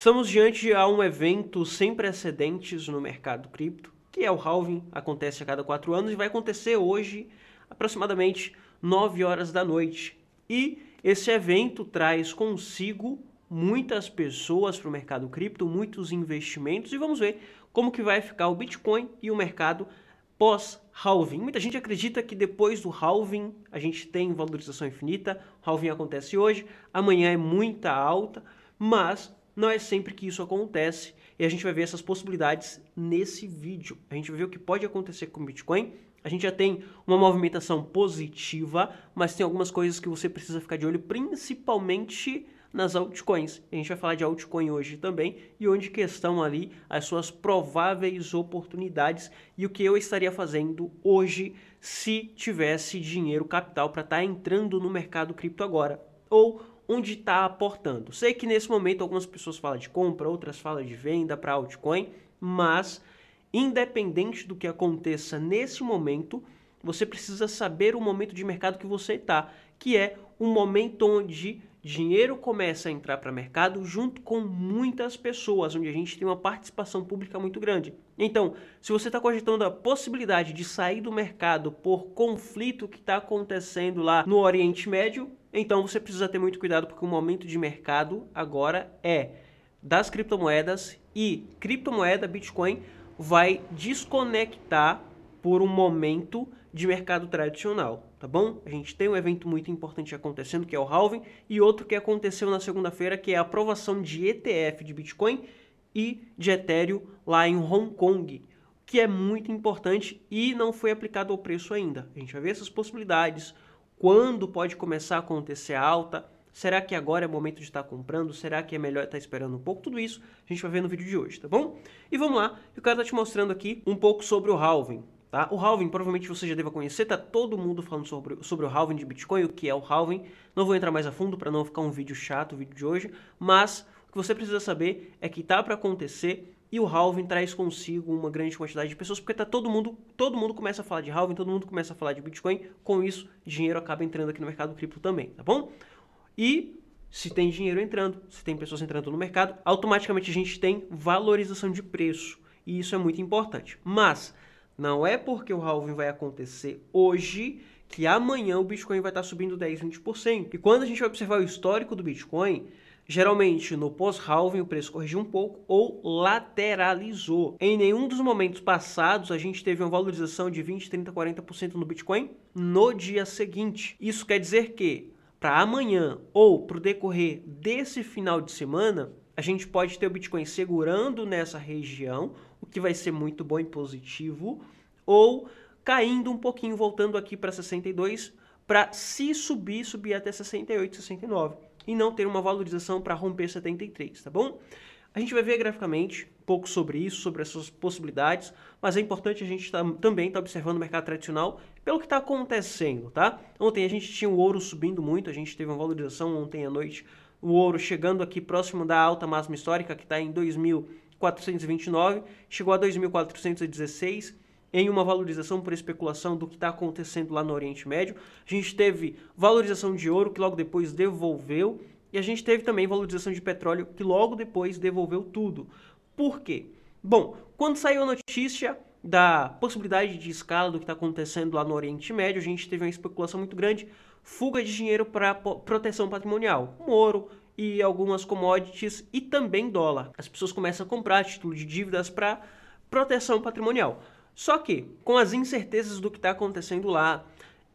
Estamos diante a um evento sem precedentes no mercado cripto, que é o halving, acontece a cada 4 anos e vai acontecer hoje, aproximadamente 9 horas da noite. E esse evento traz consigo muitas pessoas para o mercado cripto, muitos investimentos, e vamos ver como que vai ficar o Bitcoin e o mercado pós-halving. Muita gente acredita que depois do halving a gente tem valorização infinita, o halving acontece hoje, amanhã é muita alta, mas não é sempre que isso acontece e a gente vai ver essas possibilidades nesse vídeo. A gente vai ver o que pode acontecer com o Bitcoin. A gente já tem uma movimentação positiva, mas tem algumas coisas que você precisa ficar de olho, principalmente nas altcoins. A gente vai falar de altcoin hoje também e onde que estão ali as suas prováveis oportunidades e o que eu estaria fazendo hoje se tivesse dinheiro capital para estar entrando no mercado cripto agora. Ou onde está aportando. Sei que nesse momento algumas pessoas falam de compra, outras falam de venda para altcoin, mas independente do que aconteça nesse momento, você precisa saber o momento de mercado que você está, que é um momento onde dinheiro começa a entrar para o mercado junto com muitas pessoas, onde a gente tem uma participação pública muito grande. Então, se você está cogitando a possibilidade de sair do mercado por conflito que está acontecendo lá no Oriente Médio, então você precisa ter muito cuidado porque o momento de mercado agora é das criptomoedas e criptomoeda, Bitcoin, vai desconectar por um momento de mercado tradicional, tá bom? A gente tem um evento muito importante acontecendo, que é o halving, e outro que aconteceu na segunda-feira, que é a aprovação de ETF de Bitcoin e de Ethereum lá em Hong Kong, que é muito importante e não foi aplicado ao preço ainda. A gente vai ver essas possibilidades, quando pode começar a acontecer a alta, será que agora é o momento de estar comprando, será que é melhor estar esperando um pouco, tudo isso a gente vai ver no vídeo de hoje, tá bom? E vamos lá, eu quero estar te mostrando aqui um pouco sobre o halving. Tá? O halving provavelmente você já deva conhecer, tá todo mundo falando sobre o halving de Bitcoin, o que é o halving. Não vou entrar mais a fundo para não ficar um vídeo chato, o vídeo de hoje, mas o que você precisa saber é que tá para acontecer e o halving traz consigo uma grande quantidade de pessoas, porque tá todo mundo começa a falar de halving, todo mundo começa a falar de Bitcoin, com isso dinheiro acaba entrando aqui no mercado cripto também, tá bom? E se tem dinheiro entrando, se tem pessoas entrando no mercado, automaticamente a gente tem valorização de preço, e isso é muito importante. Mas não é porque o halving vai acontecer hoje que amanhã o Bitcoin vai estar subindo 10, 20%. E quando a gente vai observar o histórico do Bitcoin, geralmente no pós-halving o preço corrigiu um pouco ou lateralizou. Em nenhum dos momentos passados a gente teve uma valorização de 20, 30, 40% no Bitcoin no dia seguinte. Isso quer dizer que para amanhã ou para o decorrer desse final de semana, a gente pode ter o Bitcoin segurando nessa região, o que vai ser muito bom e positivo, ou caindo um pouquinho, voltando aqui para 62, para se subir até 68, 69, e não ter uma valorização para romper 73, tá bom? A gente vai ver graficamente um pouco sobre isso, sobre essas possibilidades, mas é importante a gente também estar observando o mercado tradicional pelo que está acontecendo, tá? Ontem a gente tinha o ouro subindo muito, a gente teve uma valorização ontem à noite, o ouro chegando aqui próximo da alta máxima histórica, que está em 2.429, chegou a 2.416, em uma valorização por especulação do que está acontecendo lá no Oriente Médio. A gente teve valorização de ouro, que logo depois devolveu, e a gente teve também valorização de petróleo, que logo depois devolveu tudo. Por quê? Bom, quando saiu a notícia da possibilidade de escala do que está acontecendo lá no Oriente Médio, a gente teve uma especulação muito grande, fuga de dinheiro para proteção patrimonial, como ouro e algumas commodities e também dólar. As pessoas começam a comprar título de dívidas para proteção patrimonial. Só que, com as incertezas do que está acontecendo lá,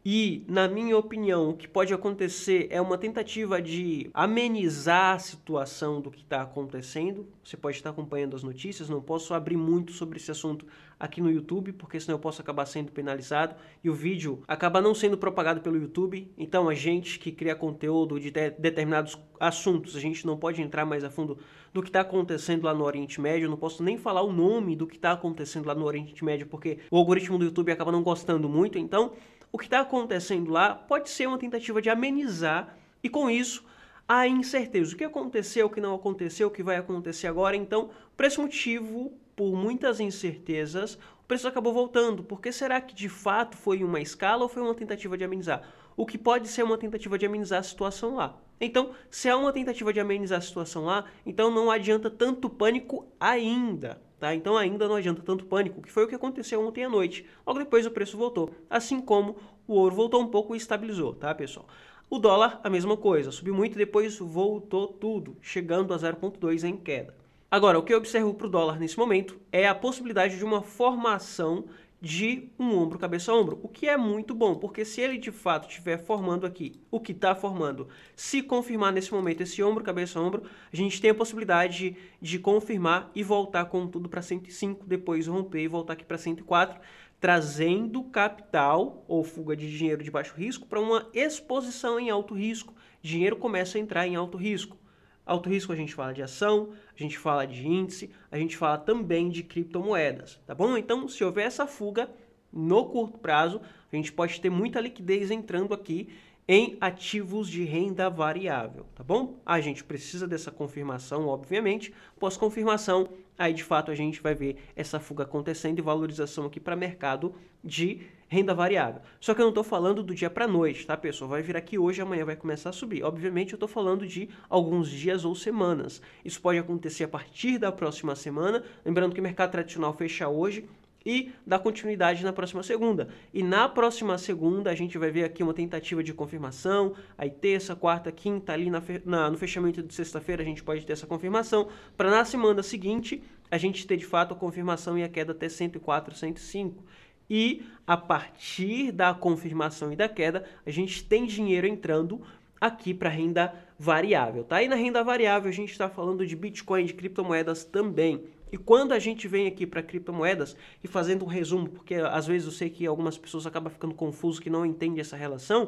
e, na minha opinião, o que pode acontecer é uma tentativa de amenizar a situação do que está acontecendo. Você pode estar acompanhando as notícias, não posso abrir muito sobre esse assunto aqui no YouTube, porque senão eu posso acabar sendo penalizado e o vídeo acaba não sendo propagado pelo YouTube. Então, a gente que cria conteúdo de determinados assuntos, a gente não pode entrar mais a fundo do que está acontecendo lá no Oriente Médio. Eu não posso nem falar o nome do que está acontecendo lá no Oriente Médio, porque o algoritmo do YouTube acaba não gostando muito. Então, o que está acontecendo lá pode ser uma tentativa de amenizar e, com isso, a incerteza. O que aconteceu, o que não aconteceu, o que vai acontecer agora. Então, por esse motivo, por muitas incertezas, o preço acabou voltando. Por que será que, de fato, foi uma escala ou foi uma tentativa de amenizar? o que pode ser uma tentativa de amenizar a situação lá. Então, se é uma tentativa de amenizar a situação lá, então não adianta tanto pânico ainda, tá? Então ainda não adianta tanto pânico, que foi o que aconteceu ontem à noite. Logo depois o preço voltou, assim como o ouro voltou um pouco e estabilizou, tá, pessoal? O dólar, a mesma coisa, subiu muito e depois voltou tudo, chegando a 0,2 em queda. Agora, o que eu observo para o dólar nesse momento é a possibilidade de uma formação de um ombro, cabeça, ombro, o que é muito bom, porque se ele de fato estiver formando aqui, o que está formando, se confirmar nesse momento esse ombro, cabeça, ombro, a gente tem a possibilidade de confirmar e voltar com tudo para 105, depois romper e voltar aqui para 104, trazendo capital ou fuga de dinheiro de baixo risco para uma exposição em alto risco. Dinheiro começa a entrar em alto risco. Alto risco a gente fala de ação, a gente fala de índice, a gente fala também de criptomoedas, tá bom? Então, se houver essa fuga no curto prazo, a gente pode ter muita liquidez entrando aqui em ativos de renda variável, tá bom? A gente precisa dessa confirmação, obviamente. Pós-confirmação, aí de fato a gente vai ver essa fuga acontecendo e valorização aqui para mercado de renda variável. Só que eu não estou falando do dia para noite, tá, pessoal? Vai vir aqui hoje, amanhã vai começar a subir. Obviamente eu estou falando de alguns dias ou semanas. Isso pode acontecer a partir da próxima semana. Lembrando que o mercado tradicional fecha hoje e dá continuidade na próxima segunda. E na próxima segunda a gente vai ver aqui uma tentativa de confirmação, aí terça, quarta, quinta, ali no fechamento de sexta-feira a gente pode ter essa confirmação, para na semana seguinte a gente ter de fato a confirmação e a queda até 104, 105. E a partir da confirmação e da queda, a gente tem dinheiro entrando aqui para renda variável, tá? E na renda variável a gente está falando de Bitcoin, de criptomoedas também. E quando a gente vem aqui para criptomoedas, e fazendo um resumo, porque às vezes eu sei que algumas pessoas acabam ficando confusas, que não entendem essa relação,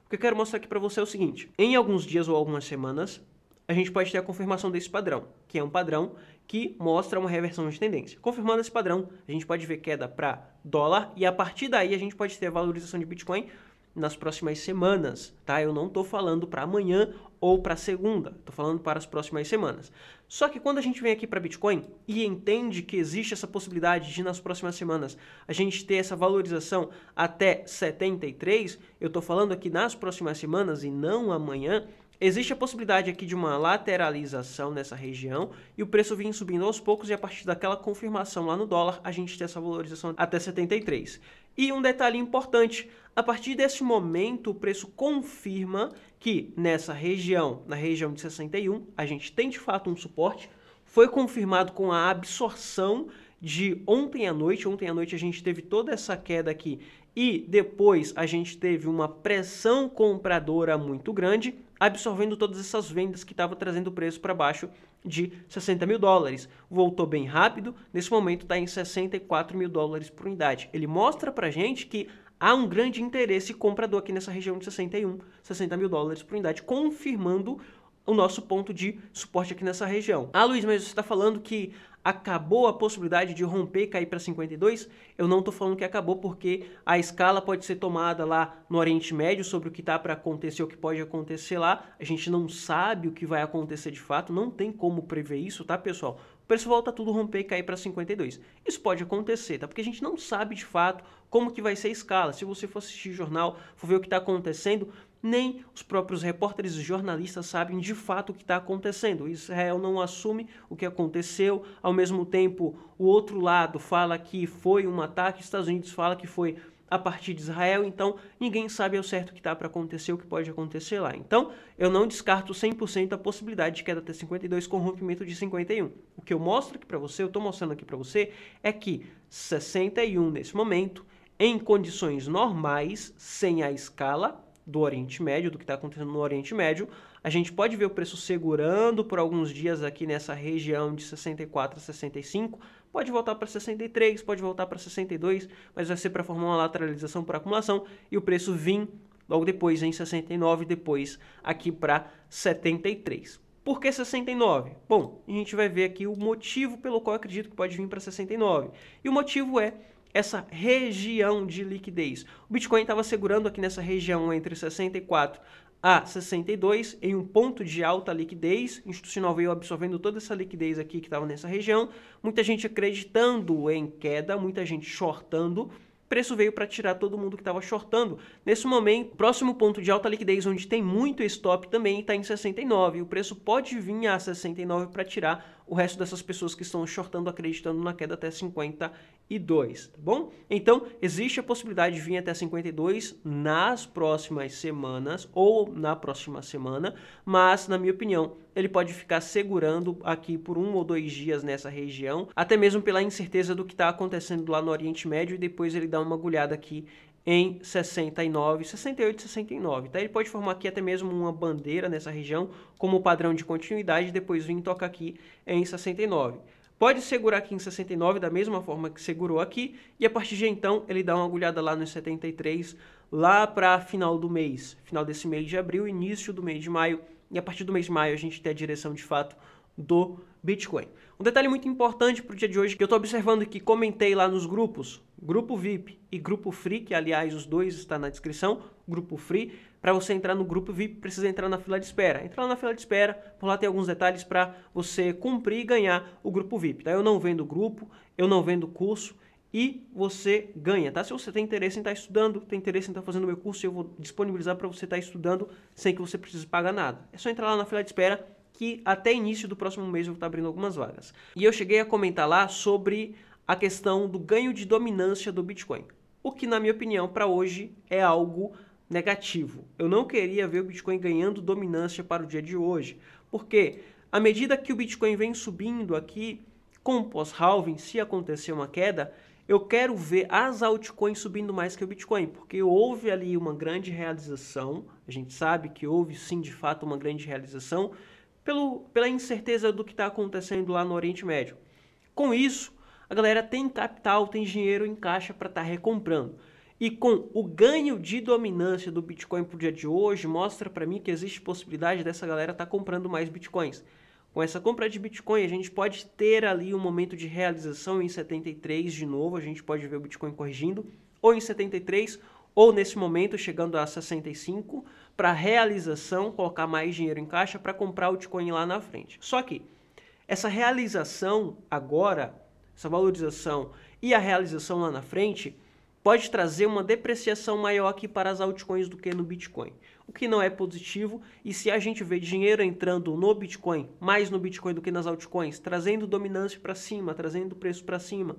o que eu quero mostrar aqui para você é o seguinte: em alguns dias ou algumas semanas, a gente pode ter a confirmação desse padrão, que é um padrão que mostra uma reversão de tendência. Confirmando esse padrão, a gente pode ver queda para dólar, e a partir daí a gente pode ter a valorização de Bitcoin nas próximas semanas, tá? Eu não estou falando para amanhã ou para segunda, estou falando para as próximas semanas. Só que quando a gente vem aqui para Bitcoin e entende que existe essa possibilidade de nas próximas semanas a gente ter essa valorização até 73, eu estou falando aqui nas próximas semanas e não amanhã, existe a possibilidade aqui de uma lateralização nessa região e o preço vir subindo aos poucos e a partir daquela confirmação lá no dólar a gente ter essa valorização até 73. E um detalhe importante, a partir desse momento o preço confirma que nessa região, na região de 61, a gente tem de fato um suporte, foi confirmado com a absorção de ontem à noite a gente teve toda essa queda aqui e depois a gente teve uma pressão compradora muito grande, absorvendo todas essas vendas que estavam trazendo o preço para baixo de 60 mil dólares. Voltou bem rápido, nesse momento está em 64 mil dólares por unidade. Ele mostra para a gente que há um grande interesse comprador aqui nessa região de 60 mil dólares por unidade, confirmando o nosso ponto de suporte aqui nessa região. Ah, Luiz, mas você está falando que acabou a possibilidade de romper e cair para 52? Eu não estou falando que acabou, porque a escala pode ser tomada lá no Oriente Médio sobre o que está para acontecer, o que pode acontecer lá. A gente não sabe o que vai acontecer de fato, não tem como prever isso, tá, pessoal? O preço volta tudo romper e cair para 52. Isso pode acontecer, tá? Porque a gente não sabe de fato como que vai ser a escala. Se você for assistir jornal, for ver o que está acontecendo, nem os próprios repórteres e jornalistas sabem de fato o que está acontecendo. Israel não assume o que aconteceu, ao mesmo tempo o outro lado fala que foi um ataque, os Estados Unidos fala que foi a partir de Israel, então ninguém sabe ao certo o que está para acontecer, o que pode acontecer lá. Então eu não descarto 100% a possibilidade de queda até 52 com rompimento de 51. O que eu mostro aqui para você, eu estou mostrando aqui para você, é que 61 nesse momento, em condições normais, sem a escala do Oriente Médio, do que está acontecendo no Oriente Médio, a gente pode ver o preço segurando por alguns dias aqui nessa região de 64 a 65, pode voltar para 63, pode voltar para 62, mas vai ser para formar uma lateralização por acumulação e o preço vir logo depois em 69, depois aqui para 73. Por que 69? Bom, a gente vai ver aqui o motivo pelo qual eu acredito que pode vir para 69. E o motivo é essa região de liquidez. O Bitcoin estava segurando aqui nessa região entre 64 a 62 em um ponto de alta liquidez. O institucional veio absorvendo toda essa liquidez aqui que estava nessa região. Muita gente acreditando em queda, muita gente shortando. preço veio para tirar todo mundo que estava shortando. Nesse momento, próximo ponto de alta liquidez, onde tem muito stop também, está em 69. O preço pode vir a 69 para tirar o resto dessas pessoas que estão shortando, acreditando na queda até 52, tá bom? Então, existe a possibilidade de vir até 52 nas próximas semanas ou na próxima semana, mas, na minha opinião, ele pode ficar segurando aqui por 1 ou 2 dias nessa região, até mesmo pela incerteza do que está acontecendo lá no Oriente Médio, e depois ele dá uma agulhada aqui em 69, 68, 69, tá? Ele pode formar aqui até mesmo uma bandeira nessa região como padrão de continuidade e depois vir tocar aqui em 69. Pode segurar aqui em 69 da mesma forma que segurou aqui e a partir de então ele dá uma agulhada lá nos 73 lá para final do mês, final desse mês de abril, início do mês de maio, e a partir do mês de maio a gente tem a direção de fato do Bitcoin. Um detalhe muito importante para o dia de hoje que eu estou observando que comentei lá nos grupos, Grupo VIP e Grupo Free, que aliás os dois estão na descrição, Grupo Free, para você entrar no Grupo VIP precisa entrar na fila de espera. Entra lá na fila de espera, por lá tem alguns detalhes para você cumprir e ganhar o Grupo VIP, tá? Eu não vendo grupo, eu não vendo curso, e você ganha, tá? Se você tem interesse em estar estudando, tem interesse em estar fazendo o meu curso, eu vou disponibilizar para você estar estudando sem que você precise pagar nada. É só entrar lá na fila de espera, que até início do próximo mês eu vou estar abrindo algumas vagas. E eu cheguei a comentar lá sobre a questão do ganho de dominância do Bitcoin, o que, na minha opinião, para hoje é algo negativo. Eu não queria ver o Bitcoin ganhando dominância para o dia de hoje, porque à medida que o Bitcoin vem subindo aqui, com o pós-halving, se acontecer uma queda, eu quero ver as altcoins subindo mais que o Bitcoin, porque houve ali uma grande realização, a gente sabe que houve sim de fato uma grande realização, pela incerteza do que está acontecendo lá no Oriente Médio. Com isso, a galera tem capital, tem dinheiro em caixa para estar recomprando. E com o ganho de dominância do Bitcoin para o dia de hoje, mostra para mim que existe possibilidade dessa galera estar comprando mais Bitcoins. Com essa compra de Bitcoin, a gente pode ter ali um momento de realização em 73 de novo, a gente pode ver o Bitcoin corrigindo, ou em 73, ou nesse momento chegando a 65, para realização, colocar mais dinheiro em caixa para comprar o Bitcoin lá na frente. Só que essa realização agora, essa valorização e a realização lá na frente, pode trazer uma depreciação maior aqui para as altcoins do que no Bitcoin, o que não é positivo. E se a gente vê dinheiro entrando no Bitcoin, mais no Bitcoin do que nas altcoins, trazendo dominância para cima, trazendo preço para cima,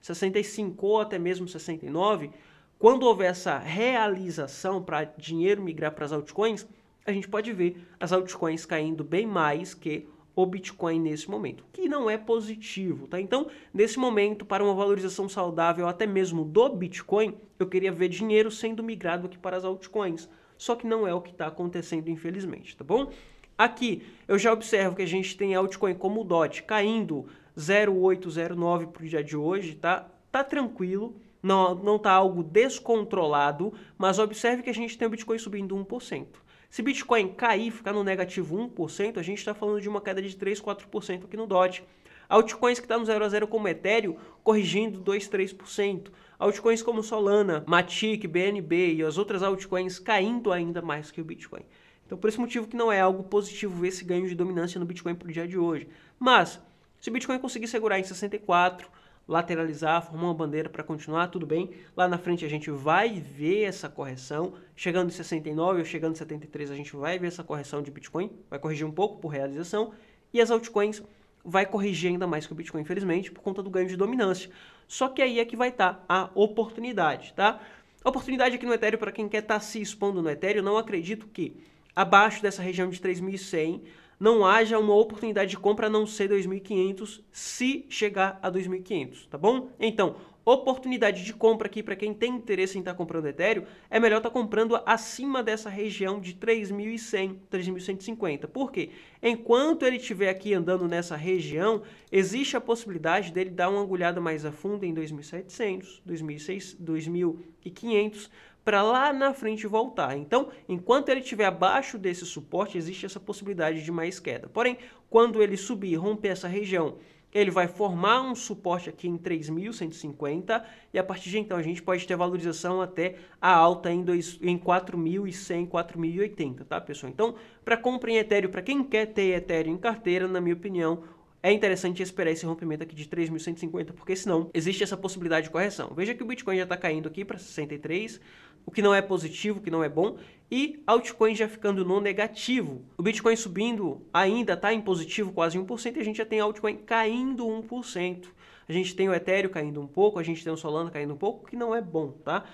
65 ou até mesmo 69, quando houver essa realização para dinheiro migrar para as altcoins, a gente pode ver as altcoins caindo bem mais que o Bitcoin nesse momento, que não é positivo, tá? Então, nesse momento, para uma valorização saudável até mesmo do Bitcoin, eu queria ver dinheiro sendo migrado aqui para as altcoins, só que não é o que está acontecendo, infelizmente, tá bom? Aqui, eu já observo que a gente tem altcoin como o DOT caindo 0,809 para o dia de hoje, tá? Tá tranquilo, não tá algo descontrolado, mas observe que a gente tem o Bitcoin subindo 1%. Se Bitcoin cair, ficar no negativo 1%, a gente está falando de uma queda de 3, 4% aqui no DOT. Altcoins que está no 0 a 0 como Ethereum, corrigindo 2, 3%. Altcoins como Solana, Matic, BNB e as outras altcoins caindo ainda mais que o Bitcoin. Então, por esse motivo que não é algo positivo ver esse ganho de dominância no Bitcoin para o dia de hoje. Mas, se o Bitcoin conseguir segurar em 64, lateralizar, formar uma bandeira para continuar, tudo bem. Lá na frente a gente vai ver essa correção, chegando em 69 ou chegando em 73 a gente vai ver essa correção de Bitcoin, vai corrigir um pouco por realização, e as altcoins vai corrigir ainda mais que o Bitcoin, infelizmente, por conta do ganho de dominância. Só que aí é que vai estar a oportunidade, tá? A oportunidade aqui no Ethereum, para quem quer estar se expondo no Ethereum, não acredito que abaixo dessa região de 3.100 não haja uma oportunidade de compra a não ser 2.500 se chegar a 2.500, tá bom? Então, oportunidade de compra aqui para quem tem interesse em estar comprando Ethereum, é melhor estar comprando acima dessa região de 3.100, 3.150. Por quê? Enquanto ele estiver aqui andando nessa região, existe a possibilidade dele dar uma agulhada mais a fundo em 2.700, 2.500, para lá na frente voltar. Então, enquanto ele estiver abaixo desse suporte, existe essa possibilidade de mais queda. Porém, quando ele subir e romper essa região, ele vai formar um suporte aqui em 3.150 e a partir de então a gente pode ter valorização até a alta em 4.100, 4.080, tá, pessoal? Então, para compra em Ethereum, para quem quer ter Ethereum em carteira, na minha opinião, é interessante esperar esse rompimento aqui de 3.150, porque senão existe essa possibilidade de correção. Veja que o Bitcoin já está caindo aqui para 63, o que não é positivo, o que não é bom, e altcoin já ficando no negativo. O Bitcoin subindo ainda está em positivo quase 1%, e a gente já tem altcoin caindo 1%. A gente tem o Ethereum caindo um pouco, a gente tem o Solana caindo um pouco, o que não é bom, tá?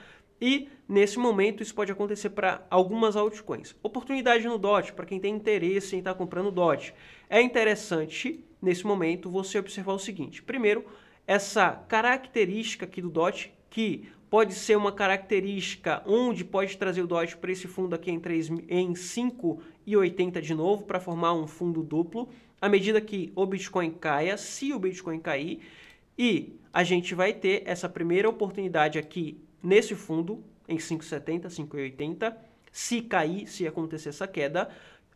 E nesse momento isso pode acontecer para algumas altcoins. Oportunidade no DOT, para quem tem interesse em estar comprando DOT. É interessante, nesse momento, você observar o seguinte. Primeiro, essa característica aqui do DOT, que pode ser uma característica onde pode trazer o DOT para esse fundo aqui em 5,80 de novo, para formar um fundo duplo, à medida que o Bitcoin caia, se o Bitcoin cair, e a gente vai ter essa primeira oportunidade aqui nesse fundo, em 5,70, 5,80, se cair, se acontecer essa queda,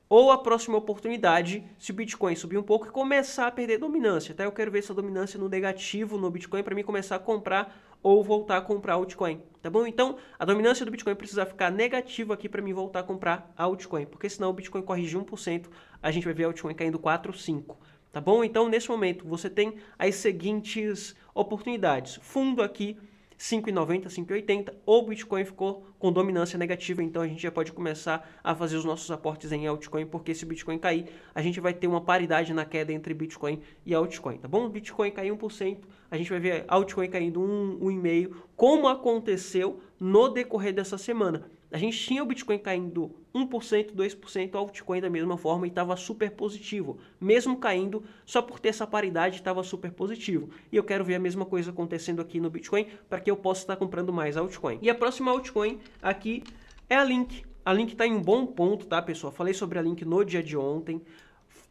ou a próxima oportunidade, se o Bitcoin subir um pouco e começar a perder dominância, tá? Eu quero ver essa dominância no negativo no Bitcoin para mim começar a comprar ou voltar a comprar altcoin, tá bom? Então, a dominância do Bitcoin precisa ficar negativa aqui para mim voltar a comprar altcoin, porque senão o Bitcoin corrige 1%, a gente vai ver altcoin caindo 4, 5%. Tá bom? Então, nesse momento, você tem as seguintes oportunidades. Fundo aqui, 5,90, 5,80, o Bitcoin ficou com dominância negativa, então a gente já pode começar a fazer os nossos aportes em altcoin, porque se o Bitcoin cair, a gente vai ter uma paridade na queda entre Bitcoin e altcoin, tá bom? Bitcoin cair 1%, a gente vai ver altcoin caindo 1,5%, como aconteceu no decorrer dessa semana. A gente tinha o Bitcoin caindo 1%, 2%, altcoin da mesma forma e estava super positivo. Mesmo caindo, só por ter essa paridade estava super positivo. E eu quero ver a mesma coisa acontecendo aqui no Bitcoin para que eu possa estar comprando mais altcoin. E a próxima altcoin aqui é a Link. A Link está em um bom ponto, tá, pessoal? Falei sobre a Link no dia de ontem.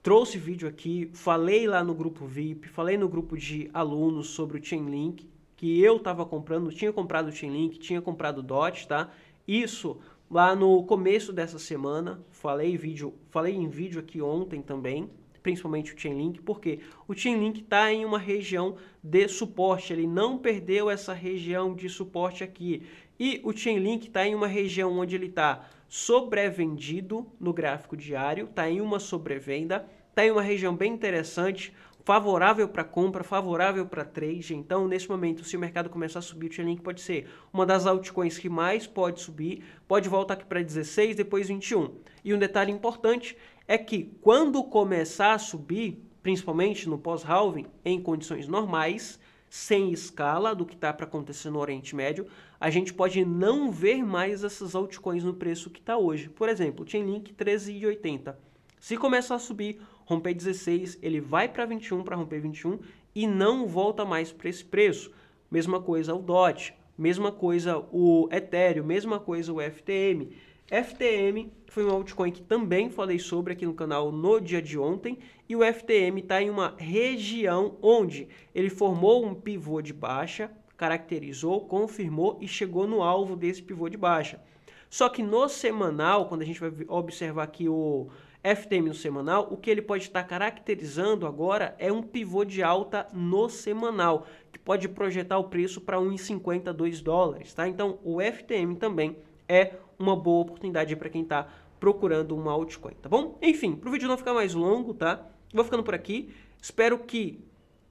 Trouxe vídeo aqui, falei lá no grupo VIP, falei no grupo de alunos sobre o Chainlink, que eu estava comprando, tinha comprado o Chainlink, tinha comprado o DOT, tá? Isso lá no começo dessa semana, falei em vídeo aqui ontem também, principalmente o Chainlink, porque o Chainlink está em uma região de suporte, ele não perdeu essa região de suporte aqui. E o Chainlink está em uma região onde ele está sobrevendido no gráfico diário, está em uma sobrevenda, está em uma região bem interessante, favorável para compra, favorável para trade. Então, nesse momento, se o mercado começar a subir, o Chainlink pode ser uma das altcoins que mais pode subir, pode voltar aqui para 16, depois 21. E um detalhe importante é que quando começar a subir, principalmente no pós-halving, em condições normais, sem escala do que está para acontecer no Oriente Médio, a gente pode não ver mais essas altcoins no preço que está hoje. Por exemplo, o Chainlink 13,80. Se começar a subir, romper 16, ele vai para 21, para romper 21 e não volta mais para esse preço. Mesma coisa o DOT, mesma coisa o Ethereum, mesma coisa o FTM. FTM foi um altcoin que também falei sobre aqui no canal no dia de ontem, e o FTM está em uma região onde ele formou um pivô de baixa, caracterizou, confirmou e chegou no alvo desse pivô de baixa. Só que no semanal, quando a gente vai observar aqui o FTM no semanal, o que ele pode estar caracterizando agora é um pivô de alta no semanal, que pode projetar o preço para 1,50, 2 dólares, tá? Então, o FTM também é uma boa oportunidade para quem está procurando uma altcoin, tá bom? Enfim, para o vídeo não ficar mais longo, tá? Vou ficando por aqui. Espero que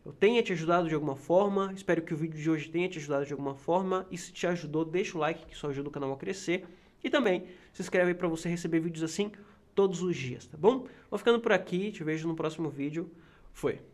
eu tenha te ajudado de alguma forma, espero que o vídeo de hoje tenha te ajudado de alguma forma, e se te ajudou, deixa o like, que isso ajuda o canal a crescer, e também se inscreve aí para você receber vídeos assim todos os dias, tá bom? Vou ficando por aqui, te vejo no próximo vídeo. Foi!